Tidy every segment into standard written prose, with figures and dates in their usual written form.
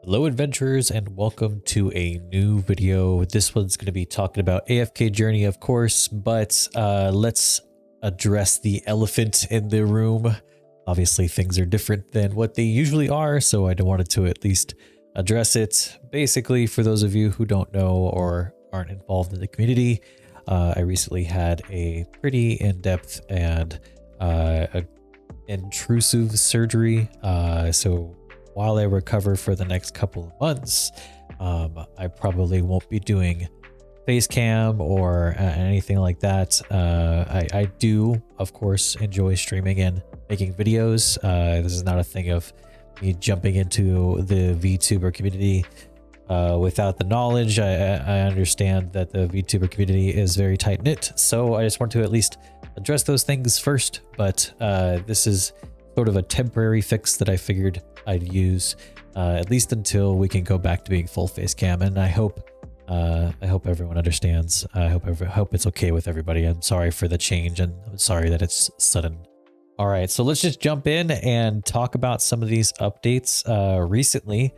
Hello adventurers, and welcome to a new video. This one's going to be talking about AFK journey, of course, but let's address the elephant in the room. Obviously things are different than what they usually are, so I wanted to at least address it. Basically, for those of you who don't know or aren't involved in the community, I recently had a pretty in-depth and intrusive surgery, so while I recover for the next couple of months, I probably won't be doing face cam or anything like that. I do, of course, enjoy streaming and making videos. This is not a thing of me jumping into the VTuber community without the knowledge. I understand that the VTuber community is very tight-knit, so I just want to at least address those things first. But this is sort of a temporary fix that I figured I'd use at least until we can go back to being full face cam, and I hope everyone understands. I hope it's okay with everybody. I'm sorry for the change, and I'm sorry that it's sudden. All right, so let's just jump in and talk about some of these updates. Recently,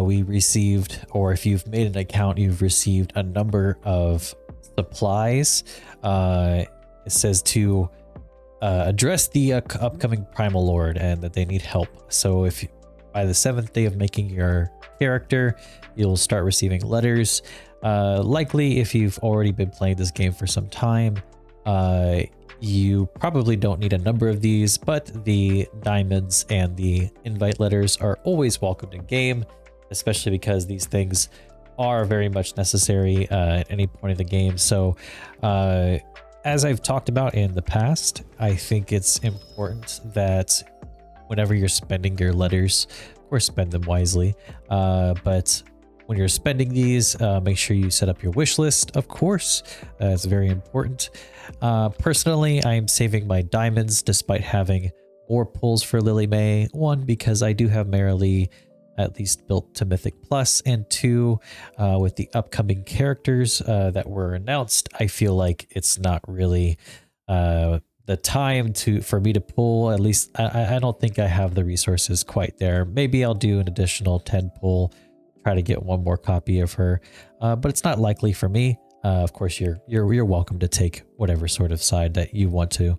we received, or if you've made an account, you've received a number of supplies. It says to address the upcoming Primal Lord and that they need help. So if by the 7th day of making your character, you'll start receiving letters. Likely, if you've already been playing this game for some time, you probably don't need a number of these, but the diamonds and the invite letters are always welcomed in game, especially because these things are very much necessary at any point in the game. So as I've talked about in the past, I think it's important that whenever you're spending your letters, of course, spend them wisely. But when you're spending these, make sure you set up your wish list. Of course, it's very important. Personally, I'm saving my diamonds despite having more pulls for Lily May. One, because I do have Merrily at least built to Mythic Plus, and two, with the upcoming characters that were announced, I feel like it's not really the time for me to pull. At least I don't think I have the resources quite there. Maybe I'll do an additional 10 pull, try to get one more copy of her, but it's not likely for me. Of course, you're welcome to take whatever sort of side that you want to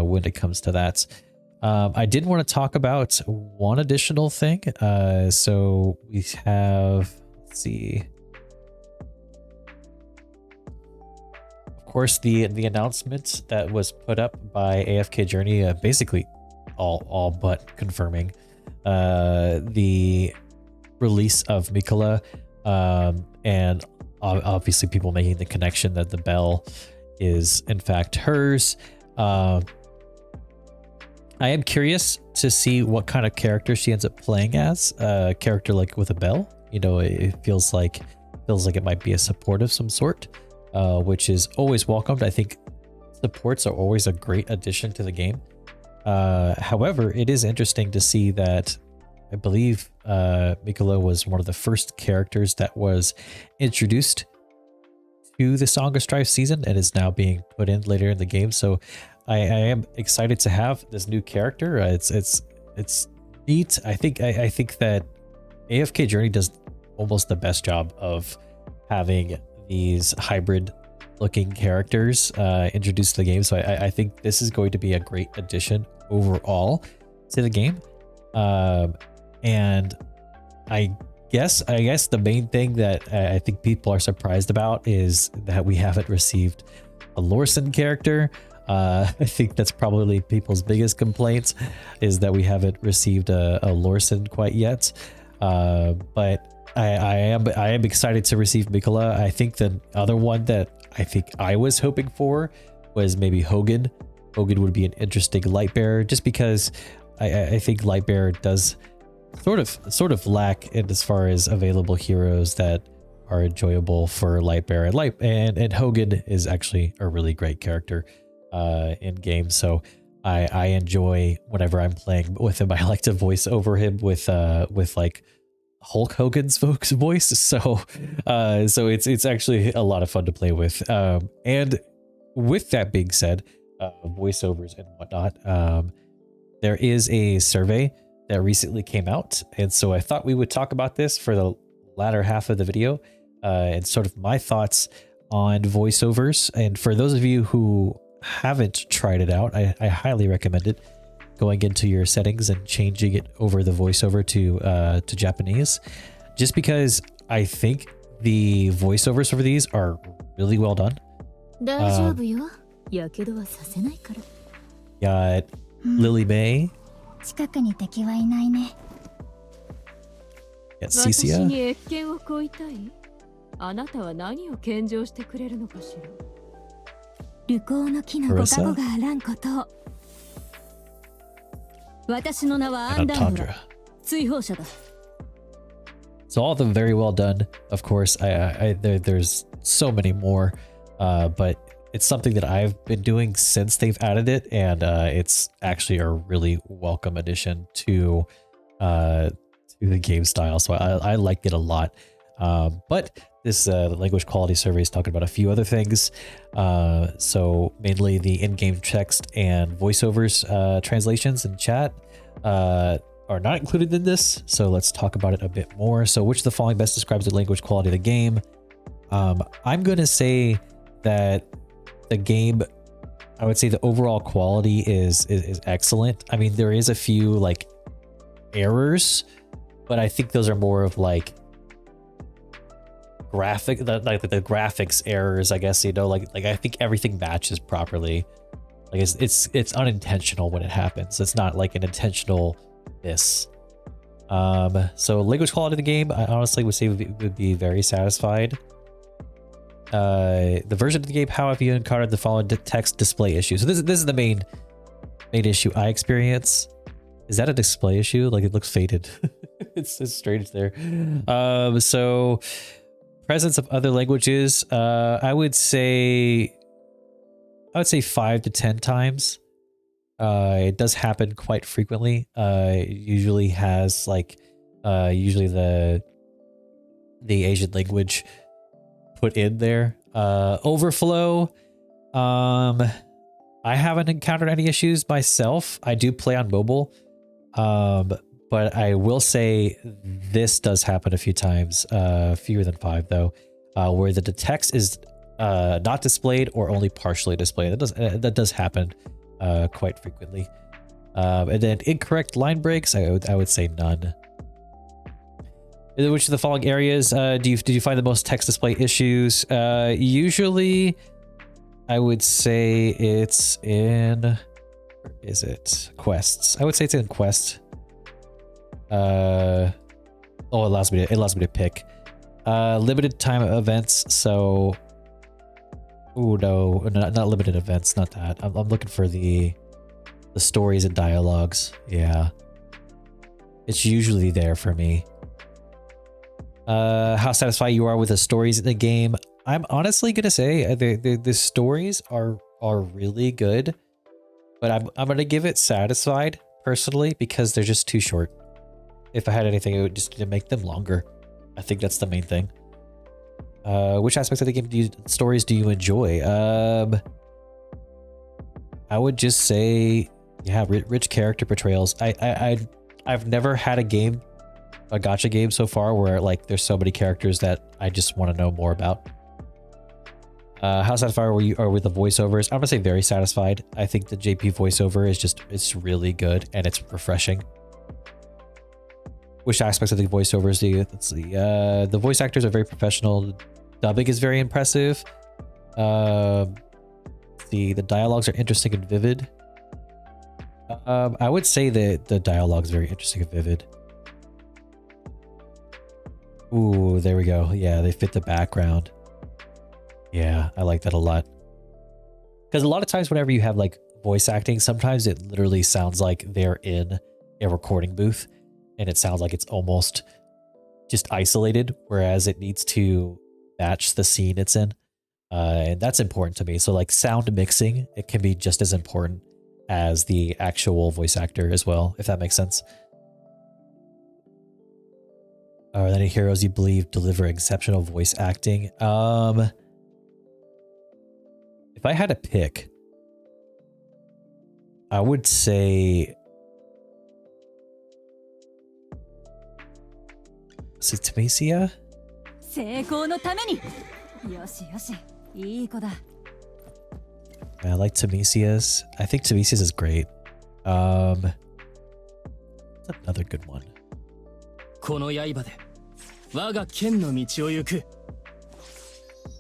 when it comes to that. I did want to talk about one additional thing. So we have, let's see. Of course, the announcement that was put up by AFK Journey, basically all but confirming the release of Mikola, and obviously people making the connection that the bell is in fact hers. I am curious to see what kind of character she ends up playing as. A character like with a bell, you know, it feels like it might be a support of some sort, which is always welcomed. I think supports are always a great addition to the game. However, it is interesting to see that I believe Mikola was one of the first characters that was introduced to the Song of Strife season and is now being put in later in the game. So I am excited to have this new character. It's neat. I think that AFK Journey does almost the best job of having these hybrid looking characters introduced to the game. So I think this is going to be a great addition overall to the game. And I guess the main thing that I think people are surprised about is that we haven't received a Lorson character. I think that's probably people's biggest complaints, is that we haven't received a Lorson quite yet. But I am excited to receive Mikola. I think the other one that I think I was hoping for was maybe Hogan. Hogan would be an interesting light bearer, just because I think light bearer does sort of lack in as far as available heroes that are enjoyable for light bearer. And Hogan is actually a really great character in game, so I enjoy whenever I'm playing with him. I like to voice over him with like Hulk Hogan's voice, so it's actually a lot of fun to play with. And with that being said, voiceovers and whatnot, there is a survey that recently came out. And so I thought we would talk about this for the latter half of the video and sort of my thoughts on voiceovers. And for those of you who haven't tried it out, I highly recommend it. Going into your settings and changing it over the voiceover to Japanese, just because I think the voiceovers for these are really well done. Got Lily May. Got Cecilia. あなたは何を献上してくれるのかしら。旅行の木のご加護があらんことを。私の名はアンダンドラ。追放者だ。So all of them very well done. Of course, there's so many more, but it's something that I've been doing since they've added it, and it's actually a really welcome addition to the game style. So I liked it a lot. But this language quality survey is talking about a few other things. So mainly the in-game text and voiceovers translations and chat are not included in this. So let's talk about it a bit more. So which of the following best describes the language quality of the game? I'm going to say that the game, I would say the overall quality is excellent. I mean, there is a few like errors, but I think those are more of like the graphics errors, I guess, you know, like I think everything matches properly. Like it's unintentional when it happens. It's not like an intentional miss. So language quality of the game, I honestly would say would be very satisfied. The version of the game, how have you encountered the following text display issue? So this is the main issue I experience. Is that a display issue? Like it looks faded. It's strange there. So presence of other languages, I would say 5 to 10 times. It does happen quite frequently. It usually has like usually the Asian language put in there. Overflow, I haven't encountered any issues myself. I do play on mobile, but I will say this does happen a few times, fewer than 5 though, where the text is not displayed or only partially displayed. That does happen quite frequently. And then incorrect line breaks, I would say none. Which of the following areas did you find the most text display issues? Usually, I would say it's in, where is it? Quests. I would say it's in quest. Oh, it allows me to pick. Limited time events. So, oh no, not limited events. Not that. I'm looking for the stories and dialogues. Yeah, it's usually there for me. How satisfied you are with the stories in the game? I'm honestly gonna say the stories are really good, but I'm gonna give it satisfied personally because they're just too short. If I had anything, it would just make them longer. I think that's the main thing. Which aspects of the game stories do you enjoy? I would just say, yeah, rich character portrayals. I've never had a gacha game so far where like there's so many characters that I just want to know more about. How satisfied are with the voiceovers? I'm gonna say very satisfied. I think the JP voiceover is it's really good and it's refreshing. Which aspects of the voiceovers do you? Let's see. The voice actors are very professional. Dubbing is very impressive. The dialogues are interesting and vivid. I would say that the dialogue is very interesting and vivid. Ooh, there we go. Yeah, they fit the background. Yeah, I like that a lot. Because a lot of times whenever you have like voice acting, sometimes it literally sounds like they're in a recording booth and it sounds like it's almost just isolated, whereas it needs to match the scene it's in. And that's important to me. So like sound mixing, it can be just as important as the actual voice actor as well, if that makes sense. Are there any heroes you believe deliver exceptional voice acting? If I had to pick, I would say Tamicia? 成功のために。よしよし、いい子だ。I like Tamicia's. I think Tamicia's is great. What's another good one? この刃で我が剣の道を行く。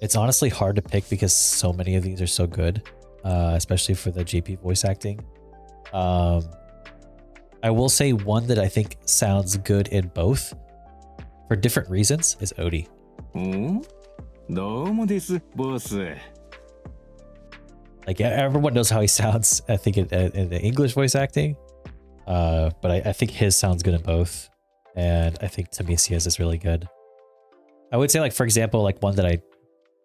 It's honestly hard to pick because so many of these are so good, especially for the JP voice acting. I will say one that I think sounds good in both for different reasons is Odie. どうもです、ボス。 Like everyone knows how he sounds, I think, in the English voice acting. But I think his sounds good in both. And I think Tamicia's is really good. I would say, like, for example, like one that I'm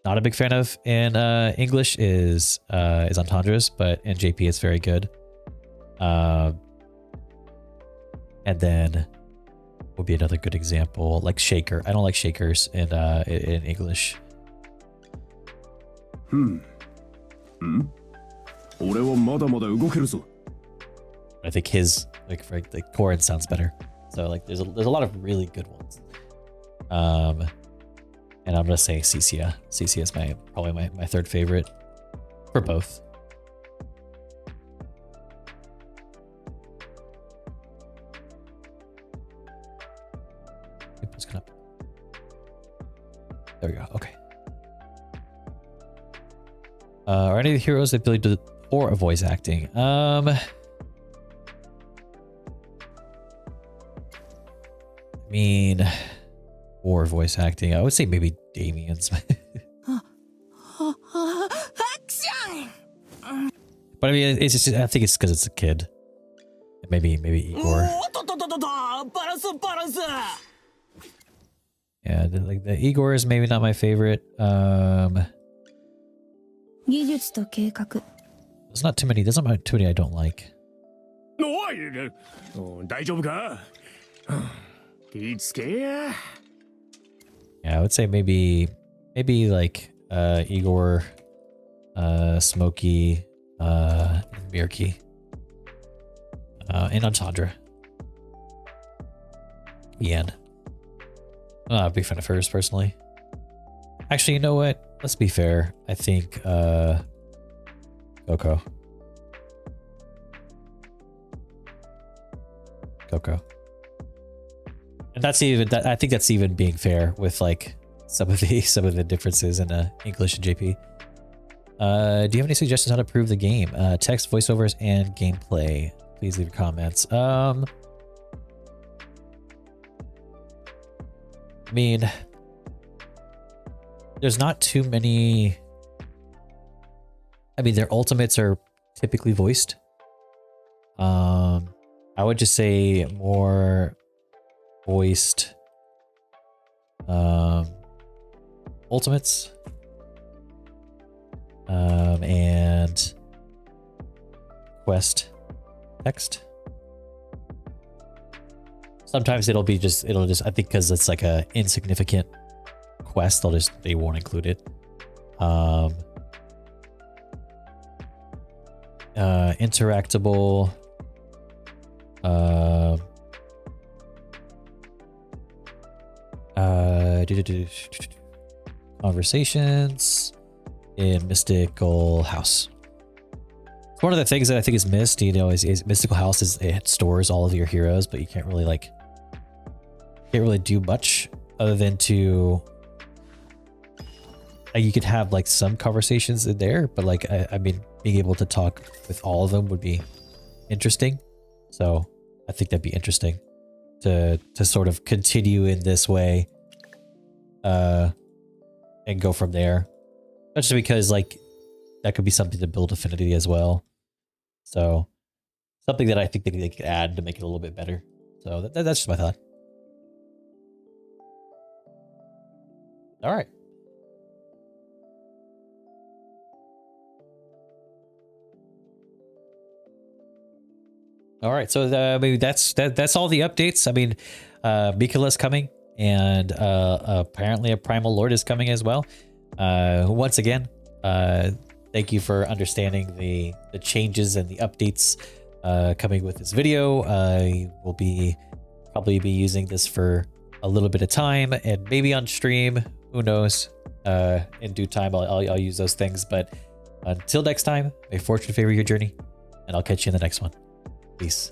not a big fan of in English is Entendra's, but in JP it's very good. And then would be another good example, like Shaker. I don't like Shakers in English. 俺はまだまだ動けるぞ。 I think his like Corin sounds better. So like there's a lot of really good ones. And I'm gonna say Cicia. Cicia is probably my third favorite for both. There we go. Okay. Are any of the heroes the ability to or voice acting? I mean, or voice acting. I would say maybe Damien's. But I mean, it's just, I think it's because it's a kid. Maybe Igor. Yeah, like the Igor is maybe not my favorite. There's not too many. There's not too many I don't like. おい、大丈夫か？気ぃつけや。 Yeah, I would say maybe like Igor, Smokey, and Mirky, and Entendre. Ian. I'm not a big fan of hers personally. Actually, you know what? Let's be fair. I think Coco. And that's even I think that's even being fair with like some of the differences in English and JP. Do you have any suggestions how to improve the game? Text, voiceovers, and gameplay. Please leave your comments. I mean, there's not too many. I mean, their ultimates are typically voiced. I would just say more voiced ultimates and quest text. Sometimes it'll just I think because it's like a insignificant quest, they won't include it. Interactable conversations in Mystical House. It's one of the things that I think is missed, you know, is Mystical House it stores all of your heroes, but you can't really do much other than to you could have like some conversations in there, but like I mean, being able to talk with all of them would be interesting. So I think that'd be interesting to sort of continue in this way and go from there. Especially because like that could be something to build affinity as well. So something that I think they could add to make it a little bit better. So that's just my thought. All right. All right, so maybe that's all the updates. I mean, Mikola's coming, and apparently a Primal Lord is coming as well. Once again, thank you for understanding the changes and the updates coming with this video. I will probably be using this for a little bit of time, and maybe on stream, who knows, in due time I'll use those things. But until next time, may fortune favor your journey, and I'll catch you in the next one. Peace.